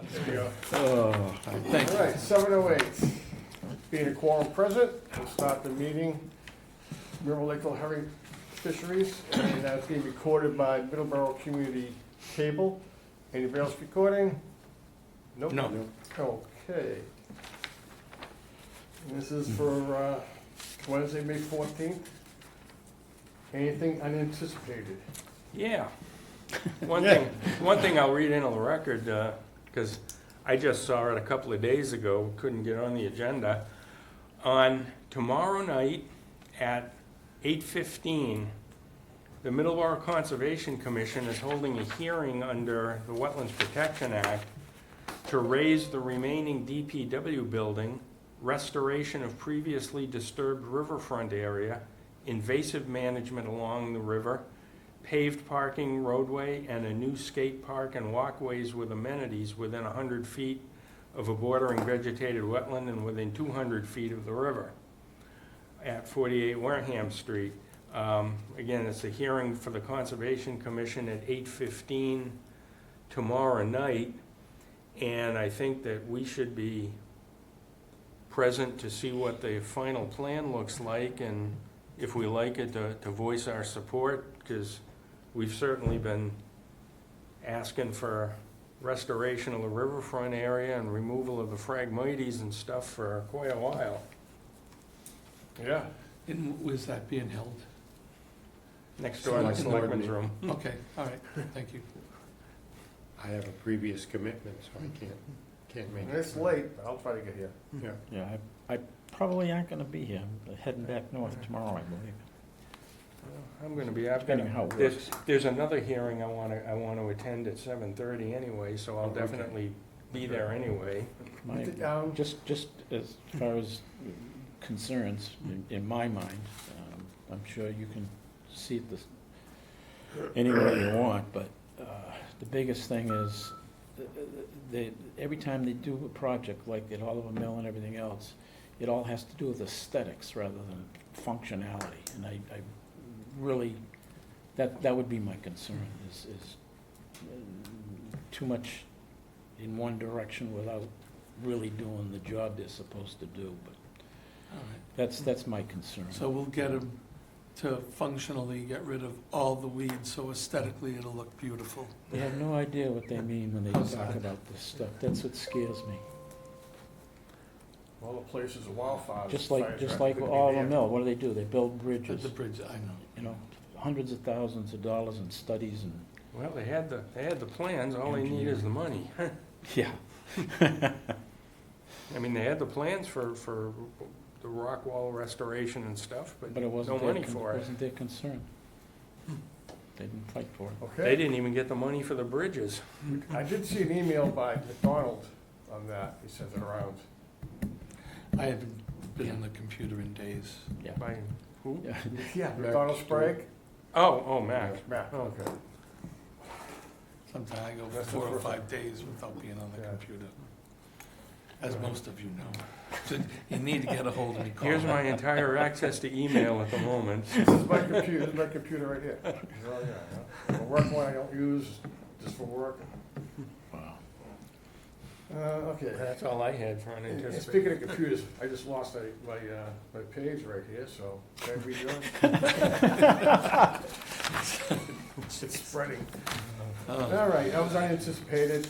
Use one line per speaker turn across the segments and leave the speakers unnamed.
There you go.
Oh, thank
All
you.
right, 7:08. Being a quorum present, we'll start the meeting. Middleboro-Lakeville Herring Fisheries, and that's being recorded by Middleboro Community Cable. Anybody else recording? Nope.
No.
Okay. And this is for Wednesday, May 14th. Anything unanticipated?
Yeah. One thing I'll read into the record, because I just saw it a couple of days ago, couldn't get on the agenda. On tomorrow night at 8:15, the Middleboro Conservation Commission is holding a hearing under the Wetlands Protection Act to raise the remaining DPW building, restoration of previously disturbed riverfront area, invasive management along the river, paved parking roadway, and a new skate park and walkways with amenities within 100 feet of a bordering vegetated wetland and within 200 feet of the river at 48 Wareham Street. Again, it's a hearing for the Conservation Commission at 8:15 tomorrow night, and I think that we should be present to see what the final plan looks like, and if we like it, to voice our support, because we've certainly been asking for restoration of the riverfront area and removal of the phragmites and stuff for quite a while.
Yeah.
And where's that being held?
Next door in the selectmen's room.
Okay, all right, thank you.
I have a previous commitment, so I can't make it.
It's late, but I'll try to get here.
Yeah.
Yeah, I probably aren't gonna be here. I'm heading back north tomorrow, I believe.
I'm gonna be,
Depending how it works.
there's another hearing I wanna attend at 7:30 anyway, so I'll
Okay.
definitely be there anyway.
My,
Um,
just as far as concerns, in my mind, I'm sure you can see it this, any way you want, but the biggest thing is, every time they do a project like at Oliver Mill and everything else, it all has to do with aesthetics rather than functionality, and I really, that would be my concern, is too much in one direction without really doing the job they're supposed to do, but
All right.
that's my concern.
So we'll get them to functionally get rid of all the weeds, so aesthetically it'll look beautiful.
They have no idea what they mean when they
How's
talk
that?
about this stuff. That's what scares me.
All the places are wildfires.
Just
Fires
like
couldn't be
Oliver
there.
Mill, what do? They build bridges,
The bridge, I know.
you know, hundreds of thousands of dollars in studies and,
Well, they had the plans, all they need is the money.
yeah.
I mean, they had the plans for the rock wall restoration and stuff, but
But it
no
wasn't
money for it.
wasn't their concern. They didn't fight for it.
They
Okay.
didn't even get the money for the bridges.
I did see an email by McDonald on that. He sent it around.
I haven't been on the computer in days.
Yeah.
By who?
Yeah.
Yeah, McDonald Sprague?
Oh, Mac.
Mac, okay.
Sometimes I go
That's
4
the
or
first
5 days without being on the
Yeah.
computer, as most of you know. So you need to get a hold of me. Call
Here's
me.
my entire access to email at the moment.
This is my computer right here. Oh, yeah. The work one I don't use, just for work.
Wow.
Okay.
That's all I had for
And
unanticipated.
speaking of computers, I just lost my page right here, so can I read yours? It's spreading.
Oh.
All right, that was unanticipated.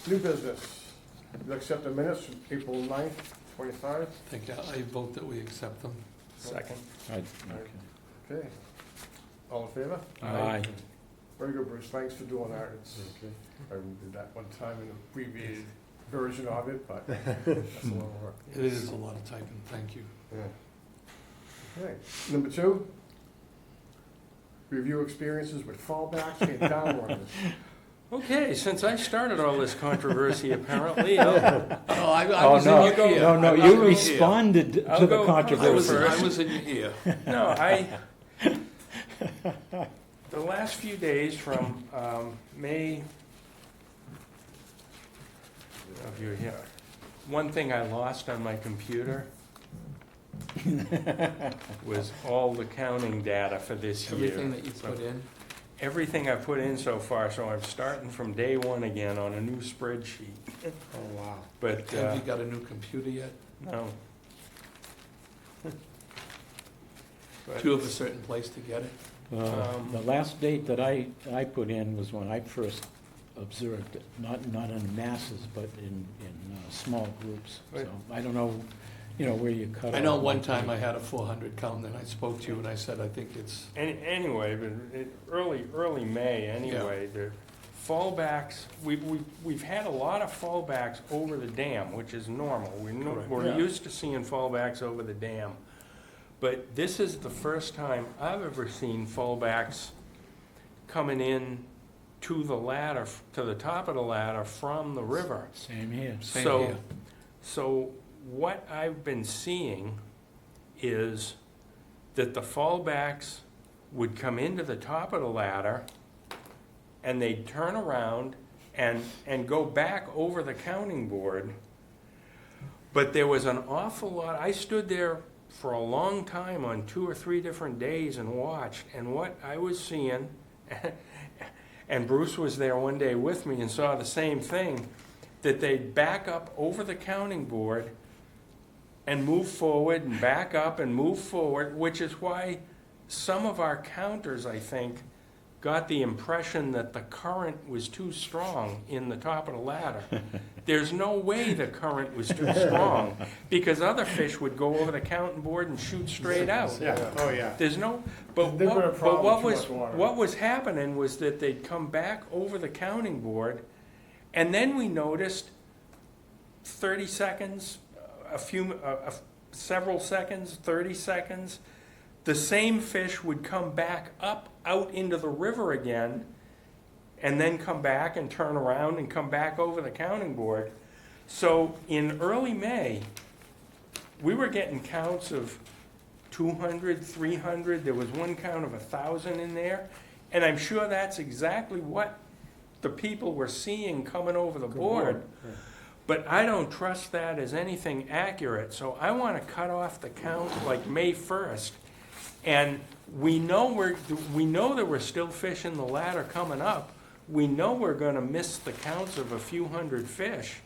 New business. You accept the minutes from April 9th, 25?
I vote that we accept them.
Second.
Okay.
Okay. All in favor?
Aye.
Very good, Bruce. Thanks for doing that. I did that one time in an abbreviated version of it, but that's a lot of work.
It is a lot of typing, thank you.
Yeah. Okay. Number 2, review experiences with fallbacks and downrunners.
Okay, since I started all this controversy, apparently, I'll
Oh, I
Oh,
was
no,
in your ear.
no,
I was
you
in your ear.
responded
I'll
to the
go-
controversy.
I was in your ear.
No, the last few days from May, if you're here, one thing I lost on my computer was all the counting data for this year.
Everything that you put in,
everything I've put in so far, so I'm starting from day one again on a new spreadsheet.
Oh, wow.
But,
Have you got a new computer yet?
no.
Do you have a certain place to get it?
The last date that I put in was when I first observed it, not in masses, but in small groups.
Right.
So I don't know, where you cut off.
I know one time I had a 400 count, and I spoke to you and I said, I think it's,
Anyway, but early May, anyway, the fallbacks, we've had a lot of fallbacks over the dam, which is normal. We're
Yeah.
used to seeing fallbacks over the dam. But this is the first time I've ever seen fallbacks coming in to the ladder, to the top of the ladder from the river.
Same here.
Same
So,
here.
so what I've been seeing is that the fallbacks would come into the top of the ladder and they'd turn around and go back over the counting board. But there was an awful lot, I stood there for a long time on 2 or 3 different days and watched, and what I was seeing, and Bruce was there one day with me and saw the same thing, that they'd back up over the counting board and move forward and back up and move forward, which is why some of our counters, I think, got the impression that the current was too strong in the top of the ladder. There's no way the current was too strong, because other fish would go over the counting board and shoot straight out.
Yeah, oh, yeah.
There's no, but
There's been a problem
what
with
was,
too much water.
what was happening was that they'd come back over the counting board, and then we noticed 30 seconds, several seconds, 30 seconds, the same fish would come back up out into the river again, and then come back and turn around and come back over the counting board. So in early May, we were getting counts of 200, 300, there was one count of 1,000 in there, and I'm sure that's exactly what the people were seeing coming over the board. But I don't trust that as anything accurate, so I want to cut off the count like May 1st. And we know that we're still fish in the ladder coming up. We know we're going to miss the counts of a few hundred fish.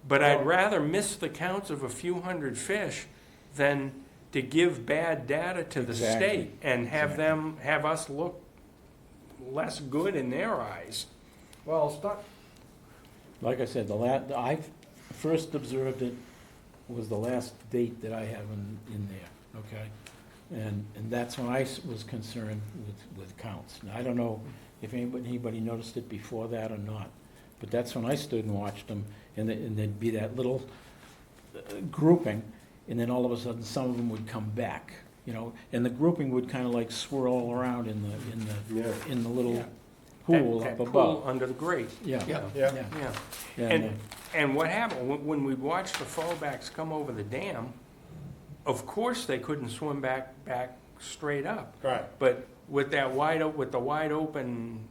But I'd rather miss the counts of a few hundred fish than to give bad data to the
Exactly.
state and have us look less good in their eyes.
Well, it's not,
Like I said, I first observed it was the last date that I have in there, okay? And that's when I was concerned with counts. Now, I don't know if anybody noticed it before that or not, but that's when I stood and watched them, and there'd be that little grouping, and then all of a sudden, some of them would come back, and the grouping would kind of like swirl around in the little
Yeah.
pool
That
up
pool
above.
under the grate.
Yeah,
Yeah.
yeah.
yeah.
Yeah. And what happened, when we watched the fallbacks come over the dam, of course they couldn't swim back straight up.
Right.
But with the wide open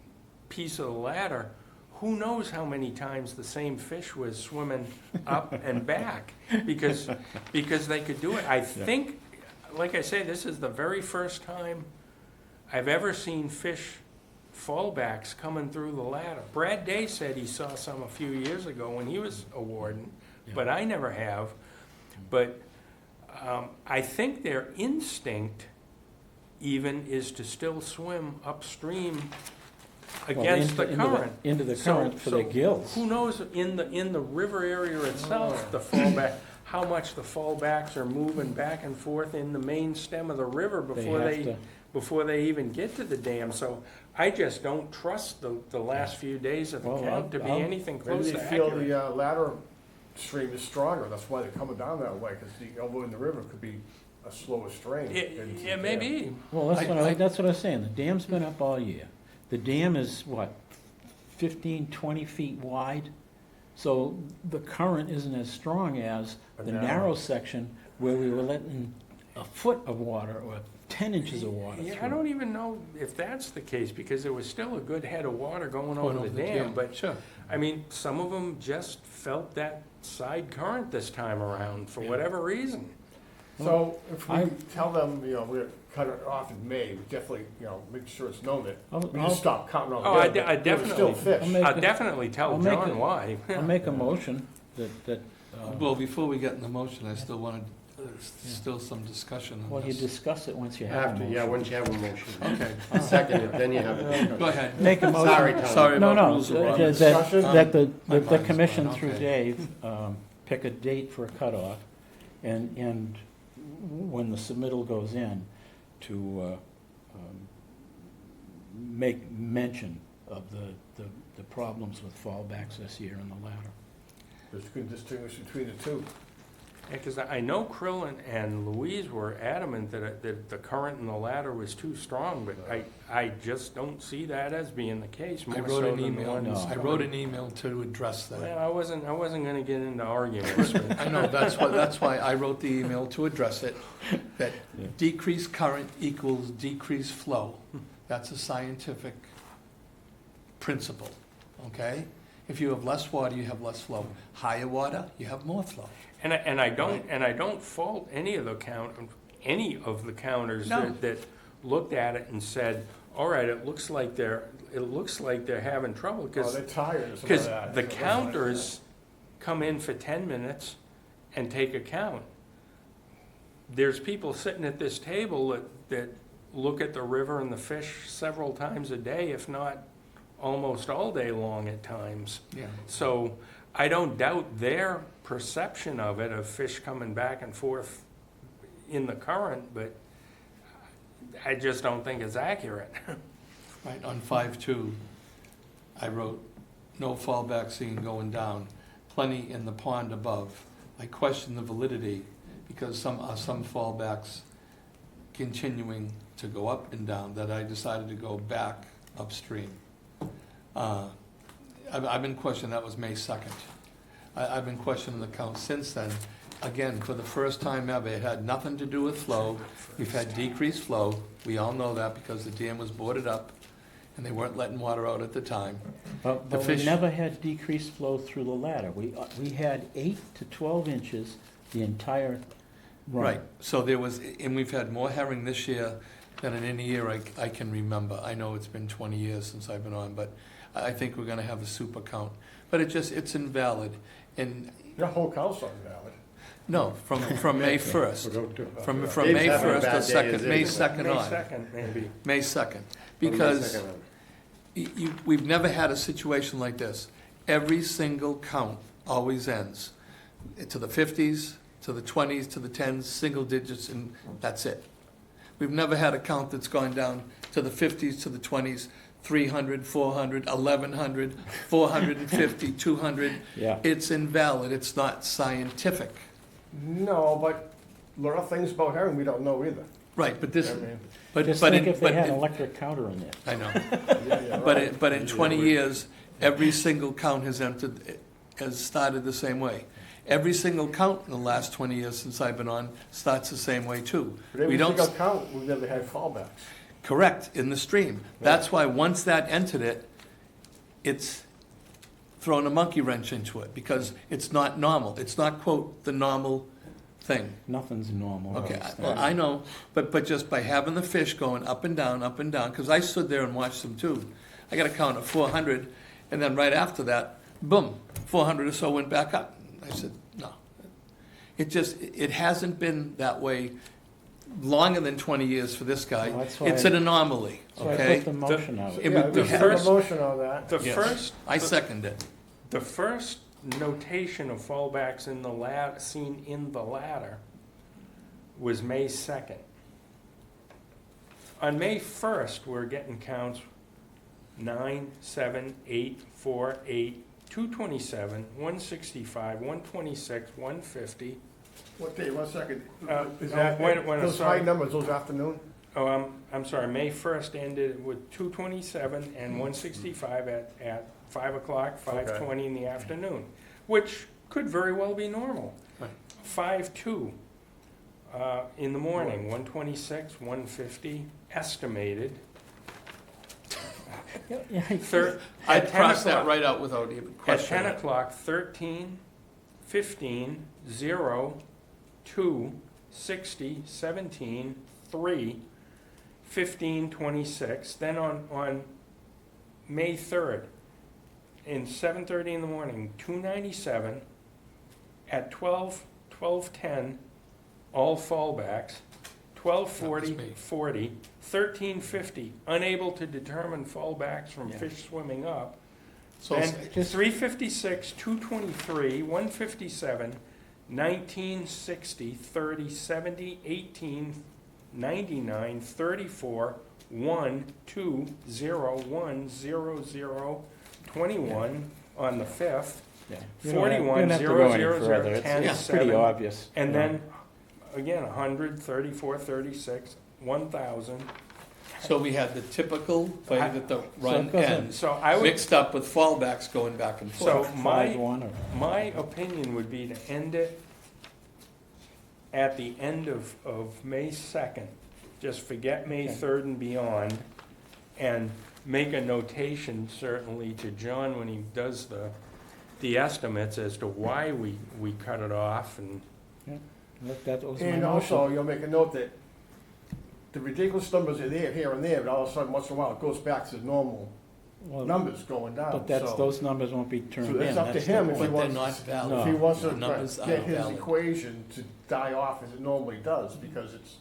piece of the ladder, who knows how many times the same fish was swimming up and back, because they could do it. I think, like I say, this is the very first time I've ever seen fish fallbacks coming through the ladder. Brad Day said he saw some a few years ago when he was a warden, but I never have. But I think their instinct even is to still swim upstream against the current.
Into the current for their gills.
Who knows in the river area itself, the fallback, how much the fallbacks are moving back and forth in the main stem of the river before they even get to the dam. So I just don't trust the last few days of the
Well,
count to be anything
maybe
close
they
to
feel
accurate.
the ladder stream is stronger, that's why they're coming down that way, because the elbow in the river could be a slower stream.
It may be.
Well, that's what I was saying, the dam's been up all year. The dam is, 15, 20 feet wide? So the current isn't as strong as the narrow section where we were letting a foot of water or 10 inches of water
Yeah, I
through.
don't even know if that's the case, because there was still a good head of water going over the
yeah,
dam. But,
sure.
I mean, some of them just felt that side current this time around, for whatever reason.
So if we
I-
tell them, we're gonna cut it off in May, we definitely, make sure it's known that we
I'll-
just stop counting on
Oh, I
there, but there was still
definitely-
fish.
I'll make
I'll
it-
definitely tell
I'll make
John
it-
why.
I'll make a motion that,
Well, before we get in the motion, I still wanted, still some discussion on
well, you
this.
discuss it once you have a
After,
motion.
yeah, once you have a motion.
Okay,
Second it, then you have a discussion.
go ahead.
Make a motion.
Sorry, Tom.
Sorry
No,
about
no,
rules of
that,
Roberts.
Discussion?
that the
My mind is
commission
gone,
through
okay.
Dave, pick a date for a cutoff, and when the submittal goes in, to, make mention of the problems with fallbacks this year in the ladder.
Just couldn't distinguish between the two.
Because I know Krill and Louise were adamant that the current in the ladder was too strong, but I just don't see that as being the case,
I
more
wrote
so
an
than the
email,
one.
No.
I wrote an email to address that.
Well, I wasn't gonna get into arguments, but
I know, that's why I wrote the email to address it, that
Yeah.
decreased current equals decreased flow. That's a scientific principle, okay? If you have less water, you have less flow. Higher water, you have more flow.
and I don't fault any of the counters
No.
that looked at it and said, all right, it looks like they're having trouble,
Oh,
because
they're tired of some of
Because
that.
the counters come in for 10 minutes and take a count. There's people sitting at this table that look at the river and the fish several times a day, if not almost all day long at times.
Yeah.
So I don't doubt their perception of it, of fish coming back and forth in the current, but I just don't think it's accurate.
Right, on 5.2, I wrote, no fallback seen going down, plenty in the pond above. I question the validity, because some fallbacks continuing to go up and down, that I decided to go back upstream. I've been questioning, that was May 2nd. I've been questioning the count since then. Again, for the first time ever, it had nothing to do with flow. We've had decreased flow. We all know that because the dam was boarded up and they weren't letting water out at the time.
But
The
we
fish-
never had decreased flow through the ladder. We had 8 to 12 inches the entire run.
Right, so there was, and we've had more herring this year than in any year I can remember. I know it's been 20 years since I've been on, but I think we're gonna have a super count. But it's invalid. And,
Your whole council is valid.
no, from May 1st.
We'll go to-
From
Dave's
May
having a
1st
bad
to
day
2nd,
as
May
is.
2nd
May
on.
2nd, maybe.
May 2nd.
May
Because
2nd on.
we've never had a situation like this. Every single count always ends to the 50s, to the 20s, to the 10s, single digits, and that's it. We've never had a count that's gone down to the 50s, to the 20s, 300, 400, 1100, 450, 200.
Yeah.
It's invalid. It's not scientific.
No, but a lot of things about herring we don't know either.
Right, but this,
I mean,
but,
Just
but,
think
in-
if they
but,
had an
in-
electric counter in there.
I know.
yeah,
But
right.
in, but in 20 years, every single count has started the same way. Every single count in the last 20 years since I've been on starts the same way too.
But every
We don't,
single count, we've never had fallbacks.
correct, in the stream. That's why once that entered it, it's thrown a monkey wrench into it because it's not normal. It's not, quote, the normal thing.
Nothing's normal.
Okay,
these
well,
things.
I know, but just by having the fish going up and down, because I stood there and watched them too. I got a count of 400, and then right after that, boom, 400 or so went back up. I said, no. It hasn't been that way longer than 20 years for this guy.
Well, that's why
It's an anomaly,
So I
okay?
put the motion out.
It
Yeah,
would-
we
we
have
have-
a motion on that.
The
Yes.
first,
I second it.
the first notation of fallbacks in the seen in the ladder was May 2nd. On May 1st, we're getting counts 9, 7, 8, 4, 8, 227, 165, 126, 150.
What day, 1 second? Is
no,
that,
when
those
sorry.
high numbers, those afternoon?
Oh, I'm sorry, May 1st ended with 227 and 165 at 5 o'clock, 5:20 in the afternoon, which could very well be normal.
Right.
5:02 in the morning, 126, 150 estimated.
Yeah, yeah,
I
At 10
crossed that
o'clock,
right out without even
at 10
questioning it.
o'clock, 13, 15, 0, 2, 60, 17, 3, 15, 26. Then on May 3rd, in 7:30 in the morning, 297. At 12:10, all fallbacks. 12:40,
That was me.
40, 13:50, unable to determine fallbacks from
Yeah.
fish swimming up.
So
Then
it's-
3:56, 2:23, 1:57, 19, 60, 30, 70, 18, 99, 34, 1, 2, 0, 1, 0, 0, 21 on the 5th,
Yeah.
41, 0, 0, 0, 10,
It's pretty
7,
obvious.
and
you know.
then, again, 100, 34, 36, 1,000.
So we had the typical way that the run
it goes in.
ends,
So I would,
mixed up with fallbacks going back and
so
forth.
my,
5-1 or-
my opinion would be to end it at the end of May 2nd. Just forget May
Okay.
3rd and beyond, and make a notation certainly to John when he does the estimates as to why we cut it off, and
That was my
And
motion.
also, you'll make a note that the ridiculous numbers are there, here and there, but all of a sudden, once in a while, it goes back to normal
Well,
numbers going down.
But that's,
so-
those numbers won't be turned in.
So it's up to
That's the
him if he
point.
But they're
wants,
not valid.
No.
if he wants to
The numbers
get
aren't
his
valid.
equation to die off as it normally does, because it's,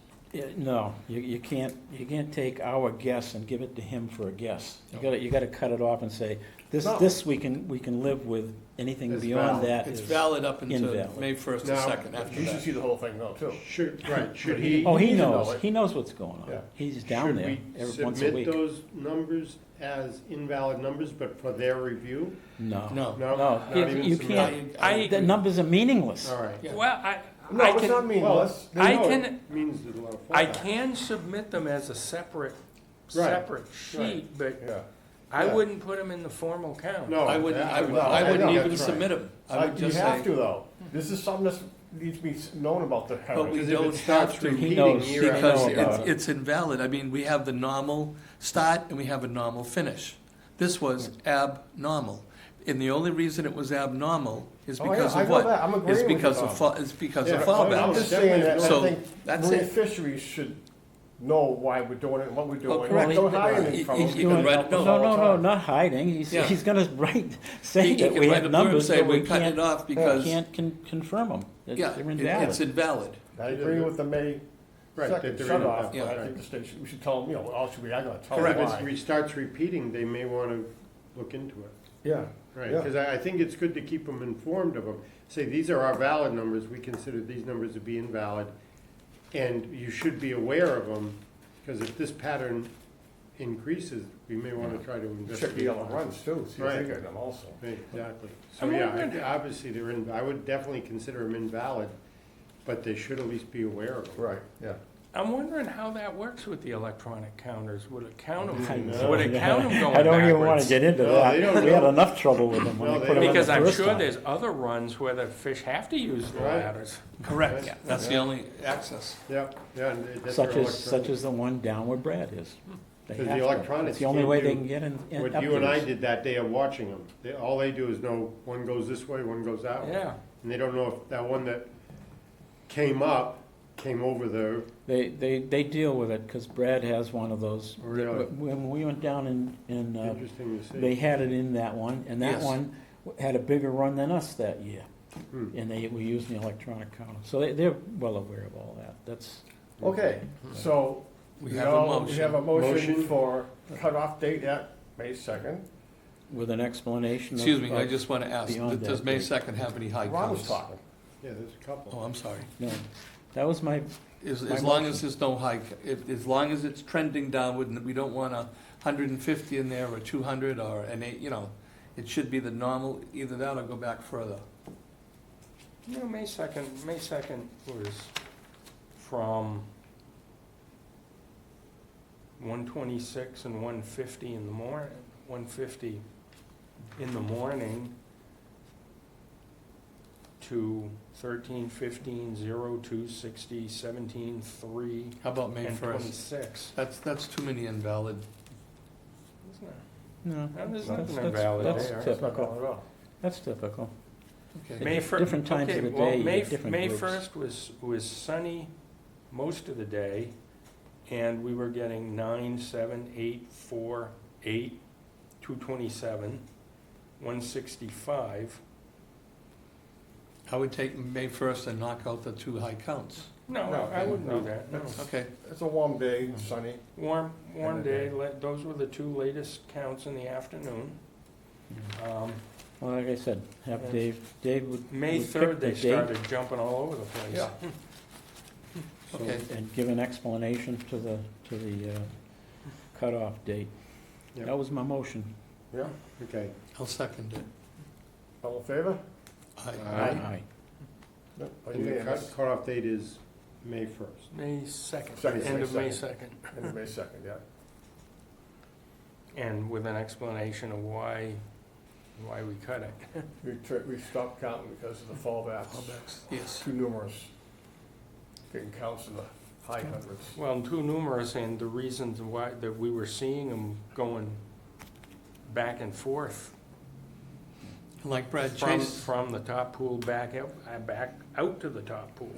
No, you can't take our guess and give it to him for a guess.
No.
You gotta cut it off and say,
No.
this we can live with, anything
It's
beyond
valid.
that
It's
is.
valid up until
invalid.
May 1st or
Now,
2nd after
you should
that.
see the whole thing though, too.
Should
But
he?
Oh, he
needs to know
knows,
it.
he knows what's going on.
Yeah.
He's down there every once a
Should we
week.
submit those numbers as invalid numbers, but for their review?
No.
No.
No,
Not even
you
submit?
can't,
I,
the numbers are meaningless.
All right.
Yeah.
well,
No,
I
it's not
can,
meaningless. They
I
know it.
can,
Means there's a lot of
I
fallback.
can submit them as a separate
Right.
sheet, but
Yeah.
I
Yeah.
wouldn't put them in the formal count.
No.
I wouldn't, I
that-
would- I
no,
wouldn't
no,
even
that's
submit them. I would
You
just
have
say,
to though. This is something that needs to be known about the
But we
heritage.
Because if
don't
it starts
have to.
He
repeating
knows.
year after
because
know
year.
about it.
it's invalid. I mean, we have the normal start and we have a normal finish. This was abnormal. And the only reason it was abnormal is
Oh, yeah,
because
I
of
know
what?
that. I'm agreeing
It's
with you,
because of,
Tom.
it's because
Yeah,
of
oh, no,
I'm
fallbacks.
just
definitely
saying that
So,
I think
that's
marine
it.
fisheries should know why we're doing it and what we're doing.
correct.
Don't hide
You-
anything from
you-
them.
you can write it
No,
down.
no, not hiding.
Yeah.
He's gonna say
He
that
can
we
write
have
a blurb
numbers,
saying
but we
we're cutting
can't,
it off because,
can't confirm them.
yeah,
They're
it's
invalid.
invalid.
I agree with the May
Right, that
second
they're
shut off,
invalid.
but I
Yeah.
think the state, we should tell them, you know, also we are gonna tell
Correct.
them
If
why.
it starts repeating, they may want to look into it.
Yeah,
Right,
Yeah.
because I think it's good to keep them informed of them. Say, these are our valid numbers, we consider these numbers to be invalid, and you should be aware of them, because if this pattern increases, we may want to try to
check
investigate.
the yellow runs too, see if they
Right.
got them also.
Right, exactly. So,
I'm
yeah,
wondering-
obviously, they're in, I would definitely consider them invalid, but they should at least be aware of them.
Right, yeah.
I'm wondering how that works with the electronic counters. Would it count
I
them,
know.
would it count them going
I don't even wanna
backwards?
get into
No,
that.
they don't
We had
know.
enough trouble with them when
No,
they
they
put them in the
Because I'm
first
sure
time.
there's other runs where the fish have to use the
Right.
ladders.
Correct.
Yeah.
That's the only access.
Yeah, yeah, and that's
Such
their
such as the one down where Brad is. They
Because
have
the
to.
electronics
It's the only
can't
way
do
they can get in.
What
up
you and I
there.
did that day of watching them, all they do is know one goes this way, one goes that way.
Yeah.
And they don't know if that one that came up, came over the,
They deal with it, because Brad has one of those.
Really?
When we went down in,
interesting to
they
see.
had it in that one, and that
Yes.
one had a bigger run than us that year.
Hmm.
And they were using the electronic counter. So they're well aware of all that. That's,
Okay, so
We
we
have a
have a motion
Motion.
for cutoff date at May 2nd.
with an explanation of.
Excuse me, I
of-
just want to ask,
beyond
does
that
May
date.
2nd have any high
Ron was
counts?
talking.
Yeah, there's a couple.
Oh, I'm sorry.
No, that was my,
As
My
long
motion.
as there's no high, as long as it's trending downward, and we don't want 150 in there, or 200, or an eight, you know, it should be the normal, either that or go back further.
You know, May 2nd was from 126 and 150 in the morning, 150 in the morning to 13, 15, 0, 2, 60, 17, 3,
How about May
and
1st?
26.
That's too many invalid.
Isn't it?
no.
No, there's
that's-
nothing
that's-
invalid
that's
there.
That's not
typical.
going at all.
That's typical.
Okay.
May fir-
Different times
okay,
of the
well,
day,
May,
different
May
groups.
1st was sunny most of the day, and we were getting 9, 7, 8, 4, 8, 227, 165.
I would take May 1st and knock out the 2 high counts.
No,
No,
I wouldn't
no.
do that, no.
Okay,
It's a warm day, sunny.
Warm
And
day, those were the 2 latest counts in the afternoon.
Well, like I said, have
And
Dave would.
May
would pick
3rd,
the
they
date,
started jumping all over the place.
Yeah.
so-
Okay.
And give an explanation to the cutoff date.
Yep.
That was my motion.
Yeah,
Okay.
I'll second it.
all in favor?
Aye.
Aye.
Yep.
And the cutoff date is May 1st.
May 2nd,
Second,
end of May
May
2nd.
And May 2nd, yeah.
And with an explanation of why we cut it.
We stopped counting because of the fallbacks.
Fallbacks, yes.
Too numerous. Getting counts in the high hundreds.
Well, too numerous, and the reasons why, that we were seeing them going back and forth
Like Brad
from,
Chase,
from the top pool back out to the top pool.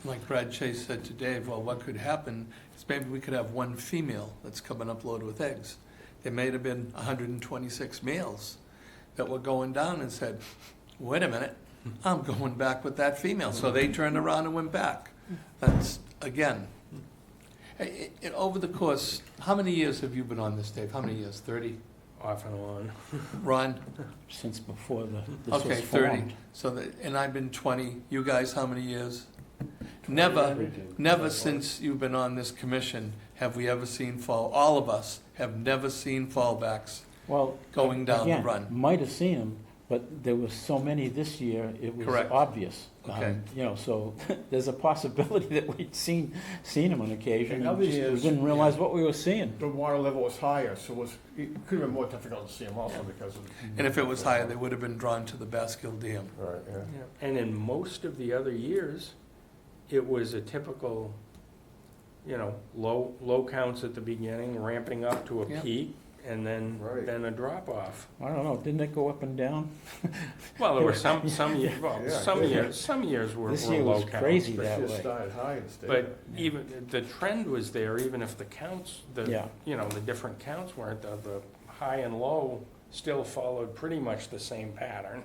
like Brad Chase said to Dave, well, what could happen is maybe we could have one female that's coming up loaded with eggs. There may have been 126 males that were going down and said, wait a minute, I'm going back with that female. So they turned around and went back. That's, again, over the course, how many years have you been on this, Dave? How many years? 30?
Off and on.
Ron?
Since before this
Okay,
was
30.
formed.
So, and I've been 20. You guys, how many years? Never since you've been on this commission have we ever seen all of us have never seen fallbacks
Well,
going down the
again,
run.
might have seen them, but there was so many this year, it was
Correct.
obvious.
Okay.
You know, so there's a possibility that we'd seen them on occasion,
In
and
other
just, we
years,
didn't realize what we were seeing.
The water level was higher, so it could have been more difficult to see them also because of.
And if it was higher, they would have been drawn to the Baskill Dam.
Right, yeah.
Yeah. And in most of the other years, it was a typical, low counts at the beginning, ramping up to a
Yeah.
peak, and then
Right.
a drop off.
I don't know, didn't it go up and down?
Well, there were some
Yeah,
some years were
This year
low
was
counts.
crazy
Especially
that
it
way.
started high in the state.
But even, the trend was there, even if the counts,
Yeah.
the different counts weren't, the high and low still followed pretty much the same pattern.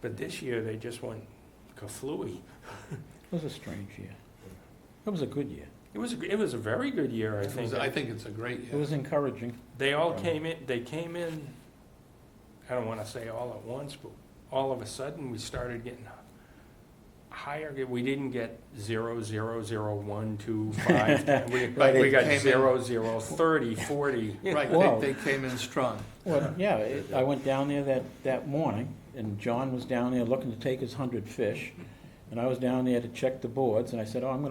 But this year, they just went kaflooey.
It was a strange year. It was a good year.
It was a very good year, I think.
I think it's a great
It
year.
was encouraging.
They came in, I don't wanna say all at once, but all of a sudden, we started getting higher. We didn't get 0, 0, 0, 1, 2, 5, 10. We
Right,
we
it
got
came in-
0, 0, 30, 40.
Right,
Well-
they came in strong.
Well, yeah, I went down there that morning, and John was down there looking to take his 100 fish, and I was down there to check the boards, and I said, I'm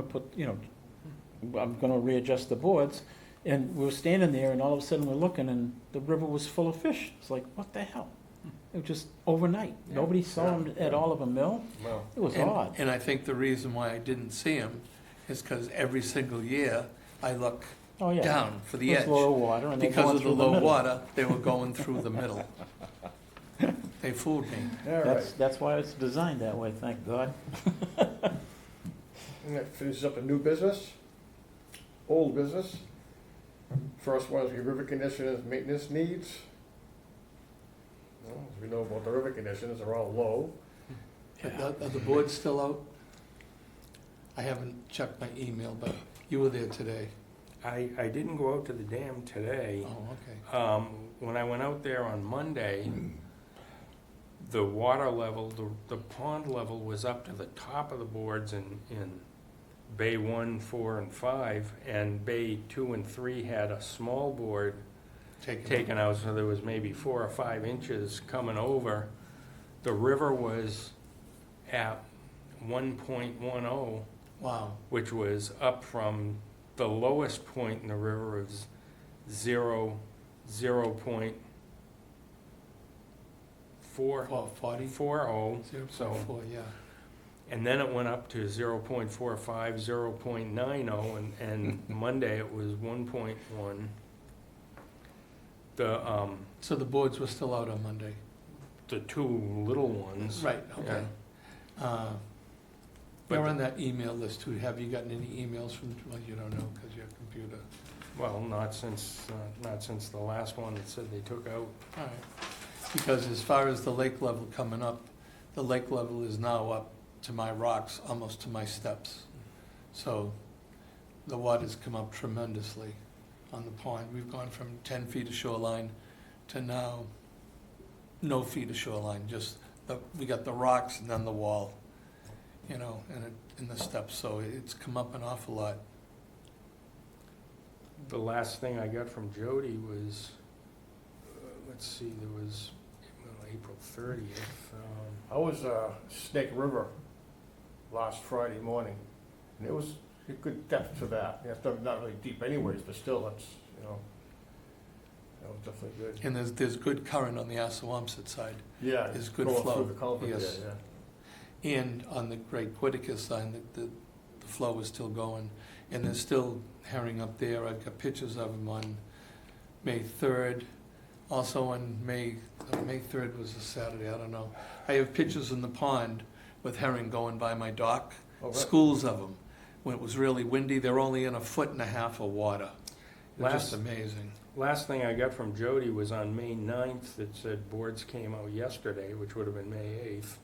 gonna readjust the boards, and we were standing there, and all of a sudden we're looking, and the river was full of fish. It's like, what the hell? It was just overnight.
Yeah.
Nobody saw them at Oliver Mill.
Well,
It was
And-
odd.
And I think the reason why I didn't see them is because every single year I look
Oh, yeah.
down for the
It was
edge.
low water, and they're
Because
going
of the
through the
low
middle.
water, they were going through the middle. They fooled me.
all right.
That's why it's designed that way, thank God.
And that finishes up a new business, old business. First one is the river conditions, maintenance needs. Well, as we know about the river conditions, they're all low.
Are the boards still out? I haven't checked my email, but you were there today.
I didn't go out to the dam today.
Oh, okay.
When I went out there on Monday, the water level, the pond level was up to the top of the boards in Bay 1, 4, and 5, and Bay 2 and 3 had a small board taken out, so there was maybe 4 or 5 inches coming over. The river was at 1.10,
Wow.
which was up from the lowest point in the river of 0.40.
40?
0.40, so,
0.4, yeah.
and then it went up to 0.45, 0.90, and Monday it was 1.1.
So the boards were still out on Monday?
the two little ones.
Right, okay.
But
You're
the-
on that email list too. Have you gotten any emails from, well, you don't know because your computer.
Well, not since the last one that said they took out.
All right. Because as far as the lake level coming up, the lake level is now up to my rocks, almost to my steps. So the water's come up tremendously on the pond. We've gone from 10 feet of shoreline to now no feet of shoreline, just, we got the rocks and then the wall, you know, and the steps, so it's come up an awful lot.
The last thing I got from Jody was, let's see, there was April 30th.
I was Snake River last Friday morning, and it was a good depth to that. Yeah, it's not really deep anyways, but still, that's, you know, that was definitely good.
And there's good current on the Assawamsett side,
Yeah,
There's good
going
flow,
through the culvert,
yes.
yeah.
and on the Great Whitaker side, the flow is still going. And there's still herring up there. I've got pictures of them on May 3rd. Also on May 3rd was a Saturday, I don't know. I have pictures in the pond with herring going by my dock,
Oh, right.
schools of them. When it was really windy, they're only in 1.5 feet of water. They're just amazing.
Last thing I got from Jody was on May 9th. It said boards came out yesterday, which would have been May 8th.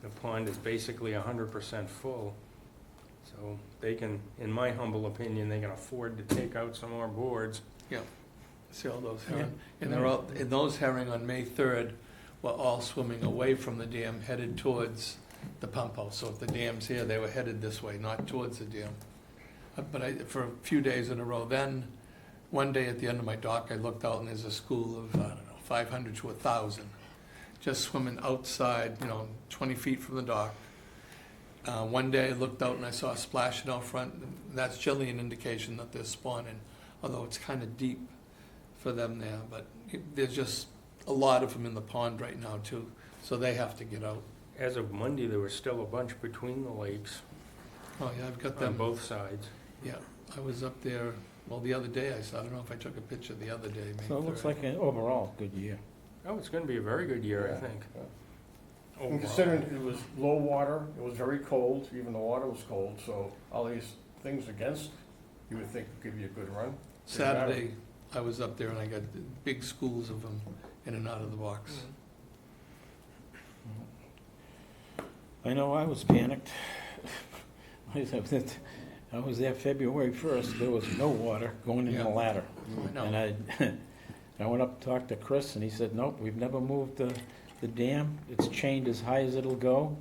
The pond is basically 100% full. So they can, in my humble opinion, they can afford to take out some more boards.
See all those herring? And they're all, and those herring on May 3rd were all swimming away from the dam, headed towards the pump house. So if the dam's here, they were headed this way, not towards the dam. But for a few days in a row, then one day at the end of my dock, I looked out and there's a school of, I don't know, 500 to 1,000, just swimming outside, 20 feet from the dock. One day I looked out and I saw a splashing out front. That's generally an indication that they're spawning, although it's kind of deep for them there. But there's just a lot of them in the pond right now too, so they have to get out.
As of Monday, there was still a bunch between the lakes
Oh yeah, I've got
on
them.
both sides.
Yeah, I was up there, well, the other day I don't know if I took a picture the other day, May
So it looks
3rd.
like an overall good year.
Oh, it's going to be a very good year, I think.
Yeah.
Overall.
And considering it was low water, it was very cold, even the water was cold, so all these things against, you would think would give you a good run.
Saturday, I was up there and I got big schools of them in and out of the box.
I know I was panicked. I was there February 1st, there was no water going in the
Yeah.
ladder.
I know.
And I went up to talk to Chris, and he said, nope, we've never moved the dam. It's chained as high as it'll go.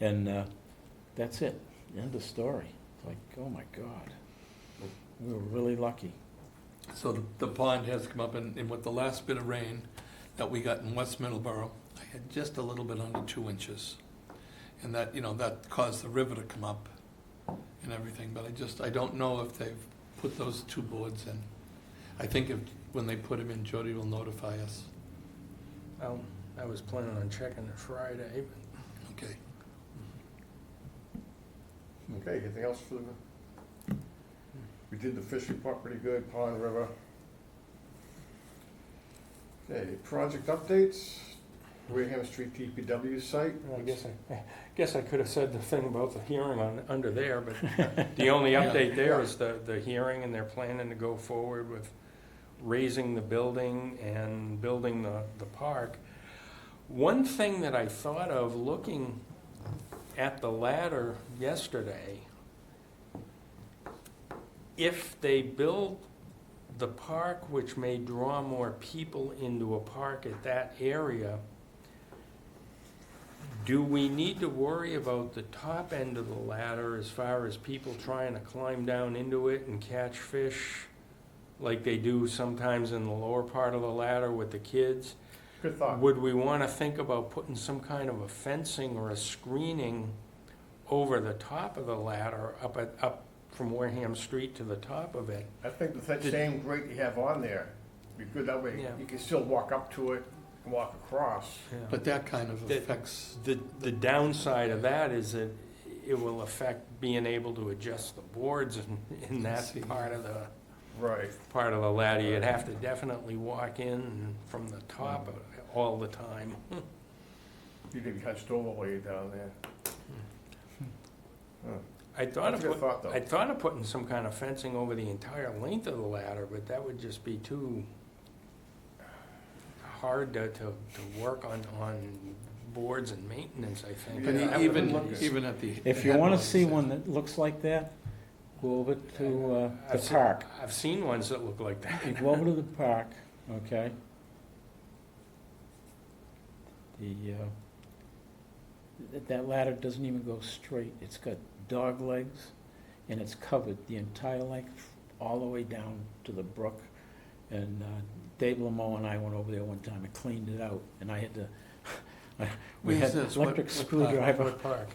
And that's it, end of story. It's like, oh my God. We were really lucky.
So the pond has come up, and with the last bit of rain that we got in West Middleborough, I had just a little bit under 2 inches. And that, that caused the river to come up and everything, but I don't know if they've put those 2 boards in. I think when they put them in, Jody will notify us.
Well, I was planning on checking it Friday, but
Okay.
Okay, anything else for the, we did the fish report pretty good, pond, river. Okay, project updates, Wareham Street DPW site.
I guess I could have said the thing about the hearing under there, but the only update there is the hearing, and they're planning to go forward with raising the building and building the park. One thing that I thought of looking at the ladder yesterday, if they build the park, which may draw more people into a park at that area, do we need to worry about the top end of the ladder as far as people trying to climb down into it and catch fish like they do sometimes in the lower part of the ladder with the kids?
Good thought.
Would we want to think about putting some kind of a fencing or a screening over the top of the ladder up from Wareham Street to the top of it?
I think that same grate you have on there, be good, that way
Yeah.
you can still walk up to it and walk across.
But that kind of affects,
The downside of that is that it will affect being able to adjust the boards in that
See.
part of the
Right.
ladder. You'd have to definitely walk in from the top all the time.
You didn't catch overlay down there. Huh.
I thought
That's a good thought, though.
I thought of putting some kind of fencing over the entire length of the ladder, but that would just be too hard to work on boards and maintenance, I think.
But
Yeah,
even at the.
If you want to see one that looks like that, go over to the
I've seen-
park.
I've seen ones that look like that.
You go over to the park, okay? That ladder doesn't even go straight. It's got dog legs, and it's covered the entire length, all the way down to the brook. And Dave Lamo and I went over there one time and cleaned it out, and I had to, we
Where's
had
this?
electric
What
screwdriver,
What park?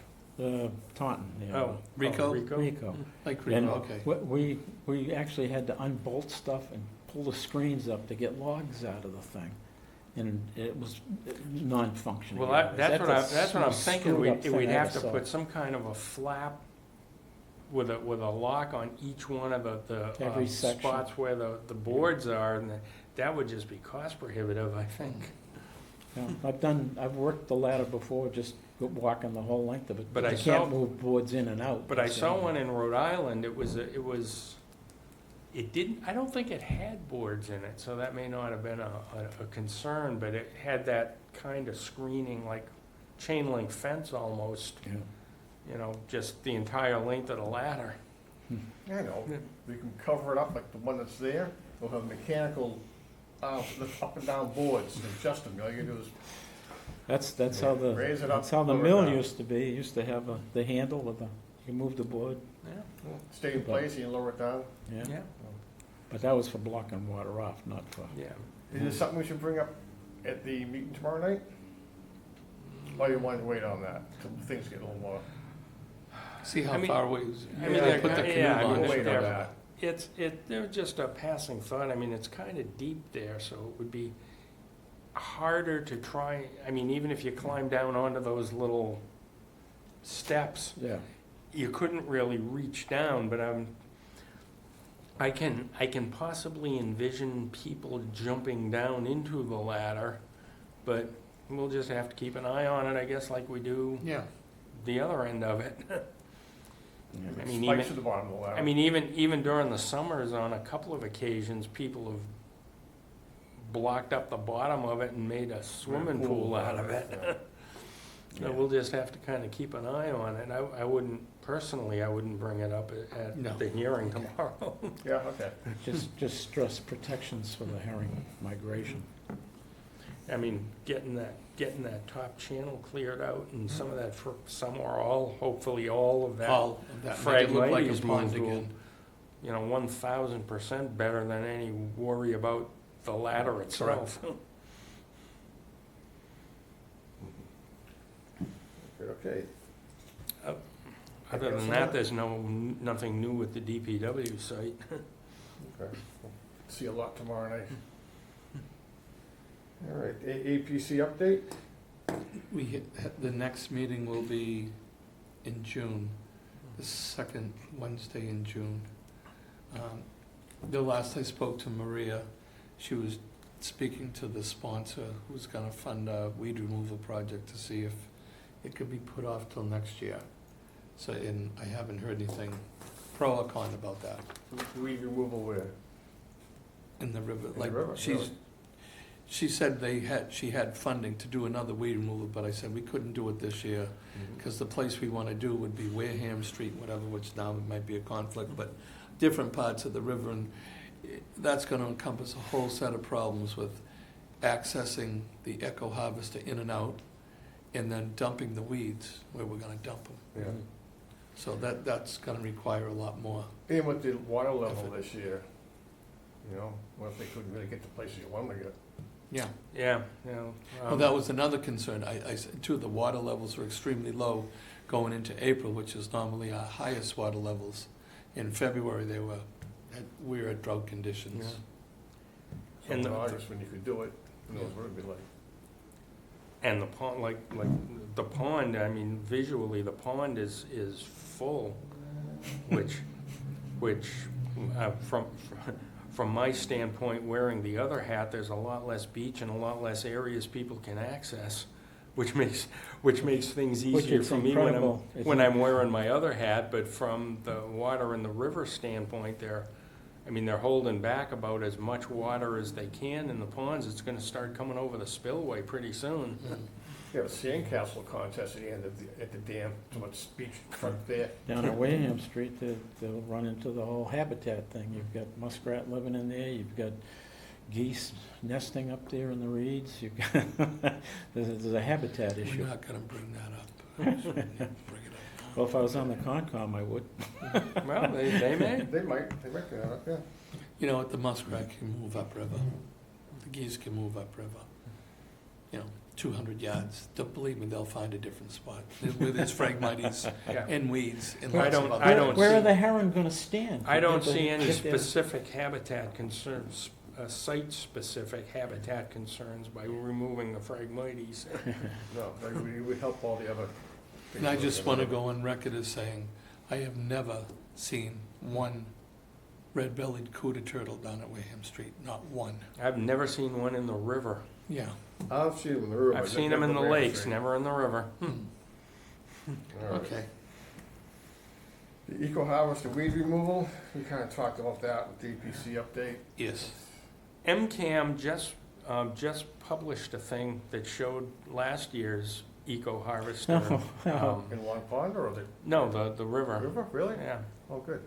Taunton, you
Oh,
know.
Rico?
Rico.
Like,
And
okay.
we actually had to unbolt stuff and pull the screens up to get logs out of the thing. And it was non-functioning.
Well, that's what I'm thinking.
screwed up
We'd
thing I
have to
ever saw.
put some kind of a flap with a lock on each one of the
Every section.
spots where the boards are, and that would just be cost prohibitive, I think.
Yeah, I've worked the ladder before, just walking the whole length of it.
But
You
I
can't
saw-
move boards in and out.
But I
That's the
saw
only-
one in Rhode Island. It didn't, I don't think it had boards in it, so that may not have been a concern, but it had that kind of screening, like chain link fence almost,
Yeah.
you know, just the entire length of the ladder.
I know, we can cover it up like the one that's there, we'll have mechanical, lift up and down boards, adjust them, all you do is
That's how the,
raise it up.
that's how the
lower it
mill
down.
used to be. It used to have the handle with you move the board,
Yeah,
Stay in place, and you lower it down.
yeah.
yeah,
But that was for blocking water off, not for,
yeah.
Is this something we should bring up at the meeting tomorrow night? Or you want to wait on that, till things get a little more?
See how
I mean-
far away,
I mean,
they
they're
put the
ki-
canoe
yeah, I mean,
launch
We'll
or
wait on
whatever.
that.
They're just a passing thought. I mean, it's kind of deep there, so it would be harder to try, I mean, even if you climb down onto those little steps,
yeah.
you couldn't really reach down, but I can possibly envision people jumping down into the ladder, but we'll just have to keep an eye on it, I guess, like we do
Yeah,
the other end of it. I mean,
Spikes
even,
at the bottom of the ladder.
I mean, even during the summers, on a couple of occasions, people have blocked up the bottom of it and made a swimming pool out of it.
Yeah.
So we'll just have to kind of keep an eye on it. I wouldn't, personally, I wouldn't bring it up at
No.
the hearing tomorrow.
Yeah, okay.
Just stress protections for the herring migration.
I mean, getting that top channel cleared out and some of that, some or all, hopefully all of that
all of that, make it look like a
Phragmites
pond
moved will,
again.
you know, 1,000% better than any worry about the ladder itself.
Okay.
Other than that, there's nothing new with the DPW site.
Okay. See you a lot tomorrow night. All right, APC update?
The next meeting will be in June, the second Wednesday in June. The last I spoke to Maria, she was speaking to the sponsor who's gonna fund a weed removal project to see if it could be put off till next year. So, and I haven't heard anything pro or con about that
Weed removal where?
in the river.
the
Like,
river, really?
she said she had funding to do another weed removal, but I said we couldn't do it this year, because the place we want to do would be Wareham Street, whatever, which now might be a conflict, but different parts of the river, and that's going to encompass a whole set of problems with accessing the eco harvester in and out, and then dumping the weeds where we're going to dump them.
Yeah.
So that's going to require a lot more.
And with the water level this year, you know, what if they couldn't really get the places you want them to get?
Yeah.
Yeah, you know.
Well, that was another concern. I said, too, the water levels were extremely low going into April, which is normally our highest water levels. In February, we were at drought conditions.
So
And
in
the-
August, when you could do it, who knows what it'd be like.
And the pond, like the pond, I mean, visually, the pond is from my standpoint, wearing the other hat, there's a lot less beach and a lot less areas people can access, which makes things
Which
easier
it's
for me
incredible.
when I'm wearing my other hat. But from the water and the river standpoint, they're holding back about as much water as they can in the ponds. It's gonna start coming over the spillway pretty soon.
You have a sandcastle contest at the end of at the dam, so much beach front there.
Down at Wareham Street, they'll run into the whole habitat thing. You've got muskrat living in there, you've got geese nesting up there in the reeds, you've got, there's a habitat
We're
issue.
not gonna bring that up. Bring it up.
Well, if I was on the Concom, I would.
Well, they may.
They might do that, yeah.
You know what, the muskrat can move upriver, the geese can move upriver, 200 yards. Don't believe me, they'll find a different spot with its phragmites
Yeah.
and weeds and
I
lots of
don't-
other.
I don't
Where
see-
are the heron gonna stand?
I don't
Get the-
see any
get their-
specific habitat concerns, site-specific habitat concerns by removing the Phragmites.
No, we would help all the other.
And I just want to go on record as saying, I have never seen one red-bellied cooter turtle down at Wareham Street, not one.
I've never seen one in the river.
Yeah.
I've seen them in the river.
I've seen them in the lakes, never in the river.
All right.
Okay.
The eco-harvest and weed removal, we kind of talked about that with the DPC update.
Yes.
MCAM just published a thing that showed last year's eco-harvester.
In Long Pond or the
No, the river.
river, really?
Yeah,
Oh, good.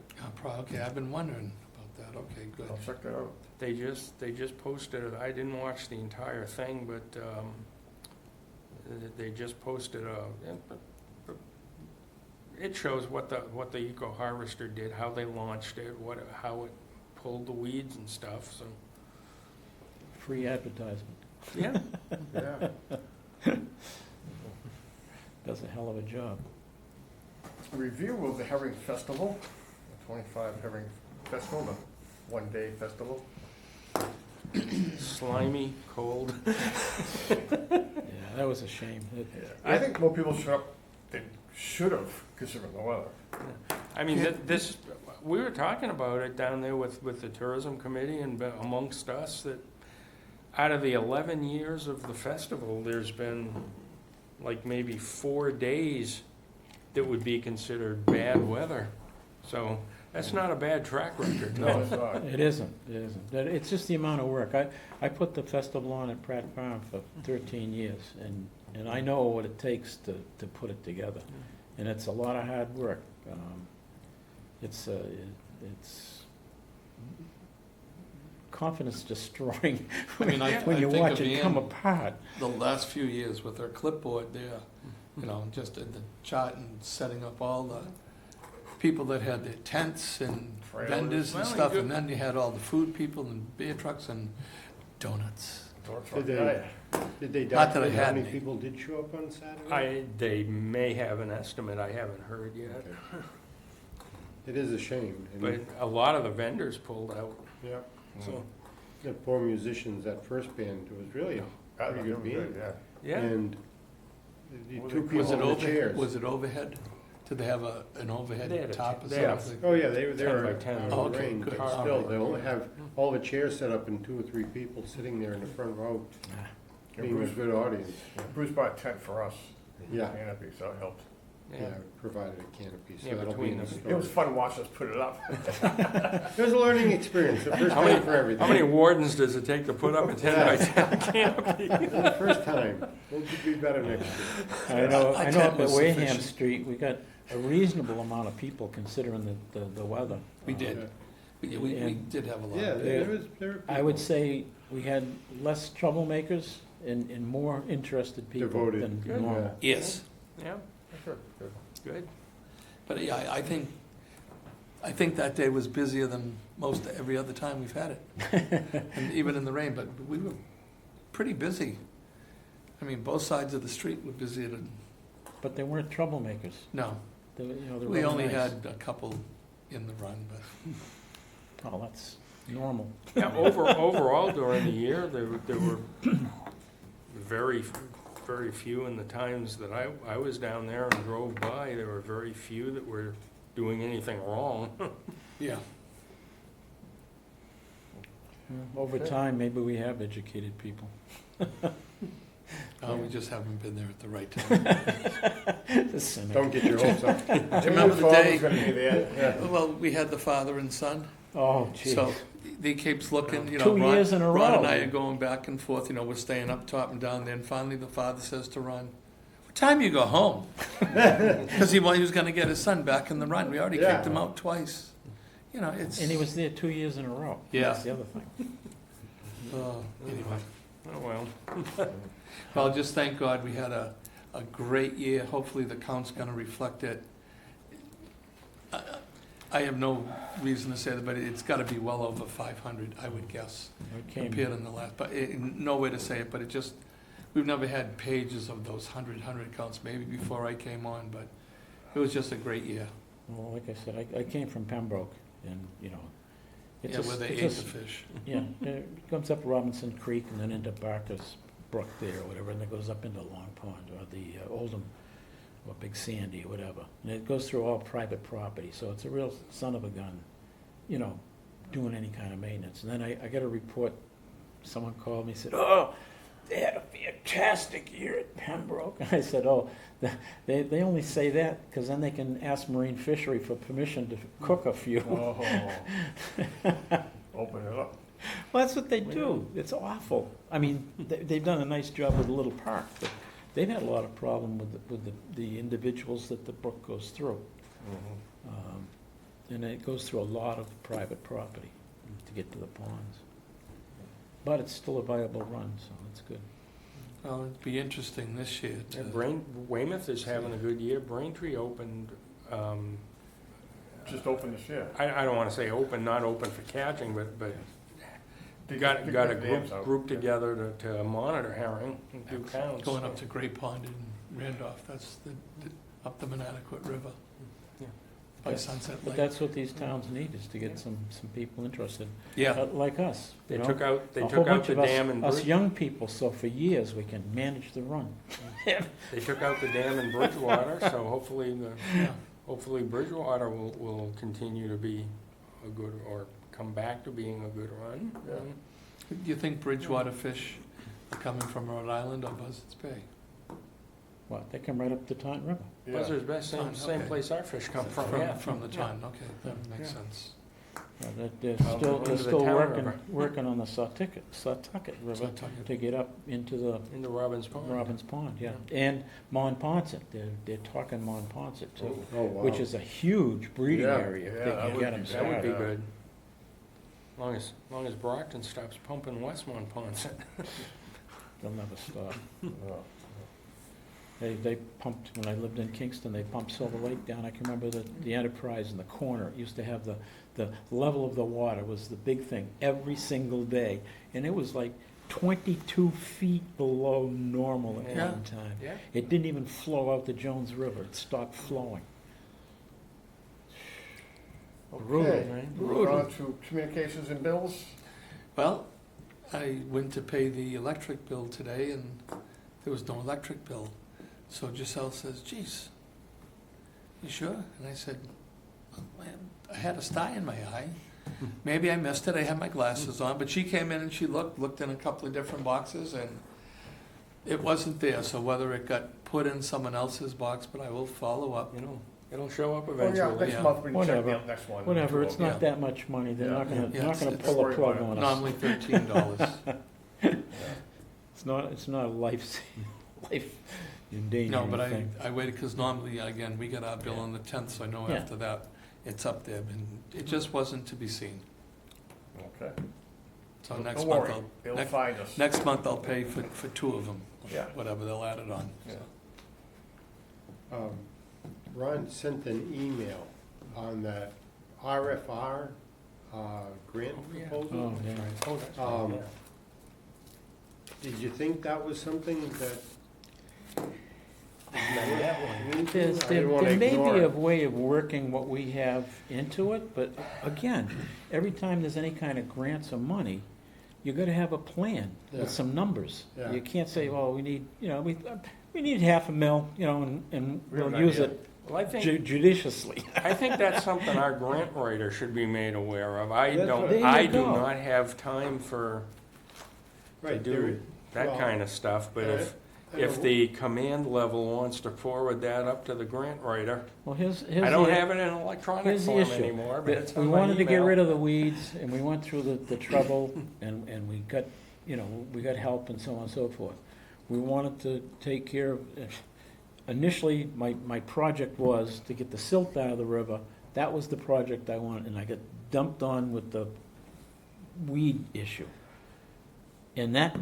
Okay, I've been wondering about that. Okay, good.
I'll check that out.
they just posted it. I didn't watch the entire thing, but they just posted it shows what the eco-harvester did, how they launched it, how it pulled the weeds and stuff, so,
Free advertisement.
yeah.
Yeah.
Does a hell of a job.
Review of the Herring Festival, the 25 Herring Festival, the one-day festival.
Slimy, cold.
Yeah, that was a shame.
I think more people showed up than should have, considering the weather.
I mean, we were talking about it down there with the tourism committee and amongst us, that out of the 11 years of the festival, there's been like maybe 4 days that would be considered bad weather. So that's not a bad track record,
No,
no.
it's not.
It isn't. It's just the amount of work. I put the festival on at Pratt Farm for 13 years, and I know what it takes to put it together. And it's a lot of hard work. It's confidence destroying
I mean, I
when you
think
watch
of
it come
Ian,
apart.
the last few years with her clipboard there, just in the chart and setting up all the people that had their tents and
Trailers.
vendors and
Well,
stuff,
you-
and then you had all the food people and beer trucks and donuts.
Did
Did they
Not that I
document how
had
many
any.
people did show up on Saturday?
They may have an estimate, I haven't heard yet.
Okay. It is a shame. And
But a lot of the vendors pulled out,
yeah,
so,
the poor musicians, that first band, it was really a pretty good band.
Yeah.
yeah.
And the
Was
two
it-
people
Was it
in the chairs.
was it overhead? Did they have an
They had
overhead
a
top or
they had a-
something?
Oh, yeah, they
10
were
by 10.
Oh, okay,
arranged,
good.
but still, they only have all the chairs set up and 2 or 3 people sitting there in the front row, being a good audience.
Bruce bought a tent for us.
Yeah.
Canopy, so it helped.
Yeah, provided a canopy, so
Yeah,
that'll be
between
in the
them.
It was
story.
fun watching us put it up.
It was a learning experience, the first
How many-
time for everything.
How many wardens does it take to put up a 10 by 10 canopy?
The first time, we'll be better next year.
I know
A
up
tent
at
was
Wareham
sufficient.
Street, we got a reasonable amount of people considering the weather.
We did. We
And-
did have a lot.
Yeah,
of
there were
I would say we had less troublemakers and more interested people
Devoted.
than
Good.
normal.
Yes,
Yeah,
Good, good.
good.
but yeah, I think that day was busier than most every other time we've had it, and even in the rain. But we were pretty busy. I mean, both sides of the street were busier than.
But they weren't troublemakers.
No,
They were, they were
we only
nice.
had a couple in the run, but
Oh, that's normal.
Yeah, overall during the year, there were very few in the times that I was down there and drove by, there were very few that were doing anything wrong.
yeah.
Over
Okay.
time, maybe we have educated people.
We just haven't been there at the right time.
The cynic.
Don't get your hopes up.
Do you remember the
Father's
day?
gonna be there, yeah.
Well, we had the father and son,
Oh, geez.
so he keeps looking, you know.
2
Ron-
years in a
Ron
row.
and I are going back and forth, you know, we're staying up top and down there, and finally the father says to Ron, "What time you go home?" Because he was gonna get his son back in the run. We already
Yeah.
kicked him out twice. You know, it's.
And he was there 2 years in a row.
Yeah.
That's the other thing.
Anyway.
Oh, well.
Well, just thank God we had a great year. Hopefully the count's gonna reflect it. I have no reason to say that, but it's gotta be well over 500, I would guess,
It came,
compared in the last, but no way to say it, but it just, we've never had pages of those 100 counts, maybe before I came on, but it was just a great year.
well, like I said, I came from Pembroke, and, you know, it's
Yeah,
a-
where they
it's
ate
a
the
s-
fish.
Yeah, it comes up Robinson Creek and then into Barker's Brook there, or whatever, and it goes up into Long Pond, or the Oldham, or Big Sandy, or whatever. And it goes through all private property, so it's a real son of a gun, you know, doing any kind of maintenance. And then I got a report, someone called me, said, "Oh, they had a fantastic year at Pembroke." And I said, "Oh, they only say that because then they can ask Marine Fishery for permission to cook a few."
Oh, open it up.
Well, that's what they do. It's awful. I mean, they've done a nice job with the little park, but they've had a lot of problem with the individuals that the brook goes through. And it goes through a lot of private property to get to the ponds. But it's still a viable run, so it's good.
Well, it'd be interesting this year to.
Weymouth is having a good year. Braintree opened,
Just open this year.
I don't want to say open, not open for catching, but
They
got
pick
a
the dams out.
group together to monitor herring and do counts.
Going up to Gray Pond in Randolph, that's up the Manaquit River.
Yeah.
By Sunset
But
Lake.
that's what these towns need, is to get some people interested,
Yeah,
like us.
They
you know?
took out
A whole
the
bunch of
dam in
us young people, so for years we can manage the run.
They took out the dam in Bridgewater, so hopefully
yeah.
hopefully Bridgewater will continue to be a good, or come back to being a good run.
Yeah.
Do you think Bridgewater fish are coming from Rhode Island or Buzzards Bay?
What, they come right up the Taunton River.
Yeah.
Buzzards Bay, same
Okay.
place our fish come from, yeah.
From the Taunton, okay, that
Yeah.
makes sense.
They're
Out
still,
into
they're
the
still
town
working,
river.
working on the Sawtucket River to get up into the
Into Robbins Pond.
Robbins Pond, yeah. And Monpont, they're talking Monpont too,
Oh, wow.
which is a huge breeding
Yeah,
area if
yeah,
they
that
can
would
get
be
them
bad.
That would be
started.
good. Long as Brockton stops pumping Westmont ponds.
They'll never stop.
Oh.
They pumped, when I lived in Kingston, they pumped Silver Lake down. I can remember the Enterprise in the corner. It used to have the level of the water was the big thing every single day. And it was like 22 feet below normal at
Yeah.
one time.
Yeah.
It didn't even flow out the Jones River. It stopped flowing. Brutal,
Okay,
right?
moving on to communications and bills.
Well, I went to pay the electric bill today and there was no electric bill. So Giselle says, "Geez, you sure?" And I said, "I had a sty in my eye. Maybe I missed it. I had my glasses on." But she came in and she looked in a couple of different boxes and it wasn't there. So whether it got put in someone else's box, but I will follow up.
It'll show up
Oh, yeah,
eventually.
next
Yeah.
month we can check
Whatever.
the next one.
Whatever, it's
Yeah.
not that much money. They're
Yeah.
not gonna,
Yeah,
not gonna
it's-
pull a
it's
plug
worry
on us.
Normally $13.
It's not a life endangering
No, but
thing.
I waited because normally, again, we get our bill on the 10th, so I know
Yeah.
after that, it's up there. And it just wasn't to be seen.
Okay.
So next
Don't
month,
worry, they'll
next-
find us.
next month I'll pay for two of them,
Yeah.
whatever they'll add it on.
Yeah.
Ron sent an email on that RFR grant
Oh, yeah.
proposal.
Oh, yeah.
Oh, that's
Um,
right,
Did you think that was something that?
There's,
I
there
didn't wanna
there may
ignore
be
it.
a way of working what we have into it, but again, every time there's any kind of grants or money, you gotta have a plan
Yeah.
with some numbers.
Yeah.
You can't say, well, we need, we need $500,000, and
We have
we'll
an
use
idea.
it
Well,
judiciously.
I think that's something our grant writer should be made aware of.
There you
I do
go.
not have time to
Right,
do that
well,
kind of stuff, but
I
if
don't-
the command level wants to forward that up to the grant writer,
Well, here's
I don't
the-
have it in electronic
here's the
form
issue.
anymore, but it's
We
on my
wanted to get
email.
rid of the weeds, and we went through the trouble, and we got, we got help and so on and so forth. We wanted to take care of, initially, my project was to get the silt out of the river. That was the project I wanted, and I got dumped on with the weed issue. And that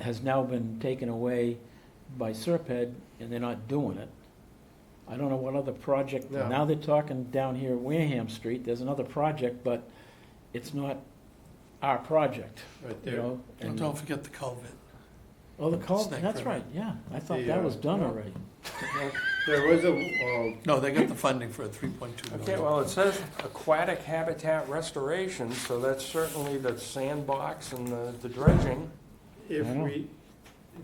has now been taken away by Serped, and they're not doing it. I don't know what other project,
No.
now they're talking down here at Wareham Street, there's another project, but it's not our project,
Right
you
there.
know?
And
and-
don't forget the culvert.
Oh, the cul,
Snake
that's
River.
right, yeah, I thought
The,
that was done
well,
already.
There was a,
No, they got the funding for 3.2 million.
Okay, well, it says aquatic habitat restoration, so that's certainly the sandbox and the dredging.
if
I know.
we,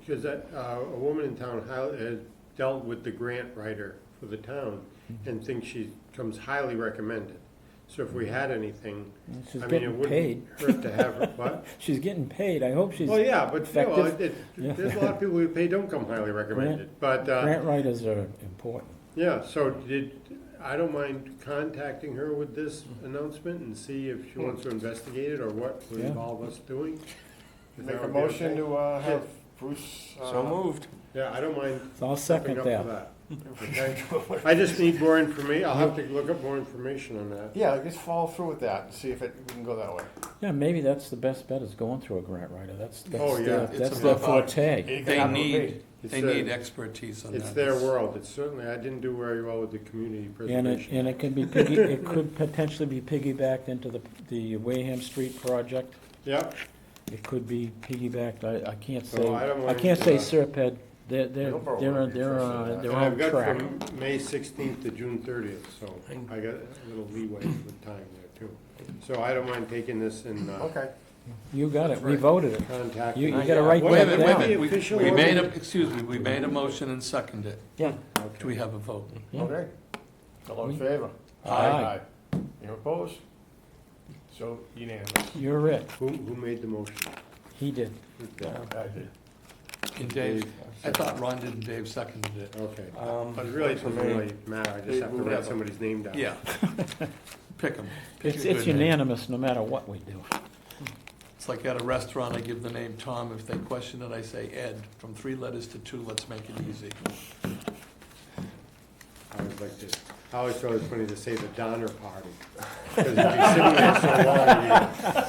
because a woman in town had dealt with the grant writer for the town and thinks she comes highly recommended. So if we had anything,
She's
I mean, it
getting paid,
wouldn't hurt to have her, but,
she's getting paid, I hope she's,
well, yeah, but, you know,
effective. Yeah.
there's a lot of people who pay don't come highly recommended, but,
grant writers are important.
yeah, so I don't mind contacting her with this announcement and see if she wants to investigate it or what would
Yeah.
involve us doing. Is
Make
that
a
okay?
motion to have Bruce.
So moved.
Yeah, I don't mind
So I'll
stepping
second
up
that.
for that.
Okay.
I just need more information, I'll have to look up more information on that.
Yeah, just follow through with that and see if we can go that way.
Yeah, maybe that's the best bet, is going through a grant writer,
Oh, yeah.
their,
It's
that's
a
their
bit hard.
forte.
You can
They
have it with
need,
me.
It's
they
their-
need expertise on that.
It's their world, it's certainly, I didn't do very well with the community
And
preservation.
it can be it could potentially be piggybacked into the Wareham Street project.
Yep,
It could be piggybacked, I can't
So
say,
I don't
I
want
can't
to,
say Serped, they're
Middleboro would be interested in that.
they're
and
on
I've got
track.
from May 16th to June 30th, so I got a little leeway with time there too. So I don't mind taking this and
Okay.
You got it,
That's
we
right.
voted it.
contacting.
You gotta write
What-
Wait a
that
minute, wait a
down.
minute.
official
We made
order?
excuse me, we made a motion and seconded it.
Yeah.
Do we have a vote?
Yeah.
Okay. All in favor?
Aye.
You opposed? So unanimous.
You're it,
Who made the motion?
he did.
I did.
And Dave, I thought Ron did and Dave seconded it.
Okay,
Um,
but it really doesn't really matter, I just have to write
Whatever.
somebody's name down.
Yeah. Pick them.
It's unanimous no matter what we do.
It's like at a restaurant, I give the name Tom. If they question it, I say Ed. From 3 letters to 2, let's make it easy.
I always like to, I always thought it was funny to say the Donner Party. Because you'd be sitting there so long,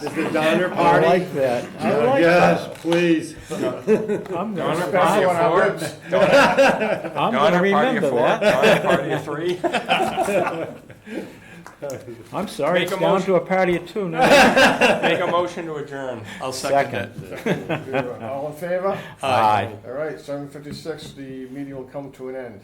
you, is the Donner
I
Party?
like that, I like
Yes, please.
I'm
Donner
gonna,
Party
Especially when I
of
work.
4,
I'm gonna
Donner Party of
remember
4,
that.
Donner Party of 3.
I'm sorry,
Make
it's
a
down
motion.
to a party of 2 now.
Make a motion to adjourn.
I'll second it.
All in favor?
Aye.
All right, 7:56, the meeting will come to an end.